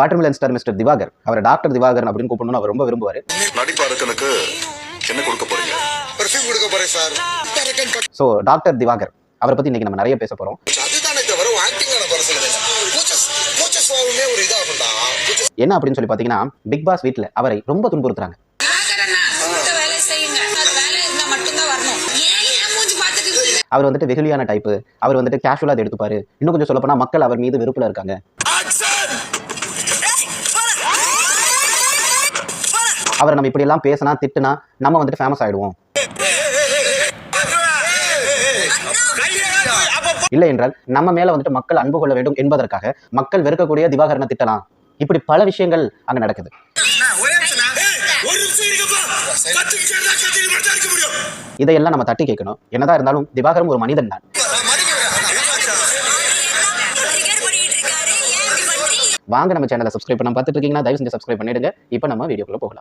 Watermelon star mister Diwakar, அவர் doctor Diwakar அப்படின்னு கூப்பிடணும்னு அவர் ரொம்ப விரும்புவார். நடிப்பாருக்கு என்ன கொடுக்க போறீங்க? பெர்ஃப்யூம் கொடுக்க போறேன் சார். சோ டாக்டர் திவாகர் அவரை பத்தி இன்னைக்கு நம்ம நிறைய பேச போறோம். அதுதானே தவிர ஆக்டிங்கான பர்சன் இல்ல. கோச்சஸ்வாவுமே ஒரு இதா இருக்குடா. என்ன அப்படின்னு சொல்லி பாத்தீங்கன்னா, பிக் பாஸ் வீட்ல அவரை ரொம்ப துன்புறுத்துறாங்க. அவர் வந்துட்டு வெகுளியான டைப்பு, அவர் வந்துட்டு கேஷுவலா அதை எடுத்துப்பாரு. இன்னும் கொஞ்சம் சொல்ல போனா மக்கள் அவர் மீது வெறுப்புல இருக்காங்க. அவரை நம்ம இப்படி எல்லாம் பேசினா திட்டுனா நம்ம வந்துட்டு ஃபேமஸ் ஆயிடுவோம். இல்லை என்றால் நம்ம மேல வந்துட்டு மக்கள் அன்பு கொள்ள வேண்டும் என்பதற்காக மக்கள் வெறுக்கக்கூடிய திவாகரனை திட்டலாம். இப்படி பல விஷயங்கள் அங்க நடக்குது. இதையெல்லாம் நம்ம தட்டி கேட்கணும். என்னதான் இருந்தாலும் திவாகரும் ஒரு மனிதன் தான். வாங்க நம்ம சேனலை சப்ஸ்கிரைப் பண்ண பார்த்துட்டு இருக்கீங்கன்னா தயவு செஞ்சு சப்ஸ்கிரைப் பண்ணிடுங்க. இப்போ நம்ம வீடியோக்குள்ள போகலாம்.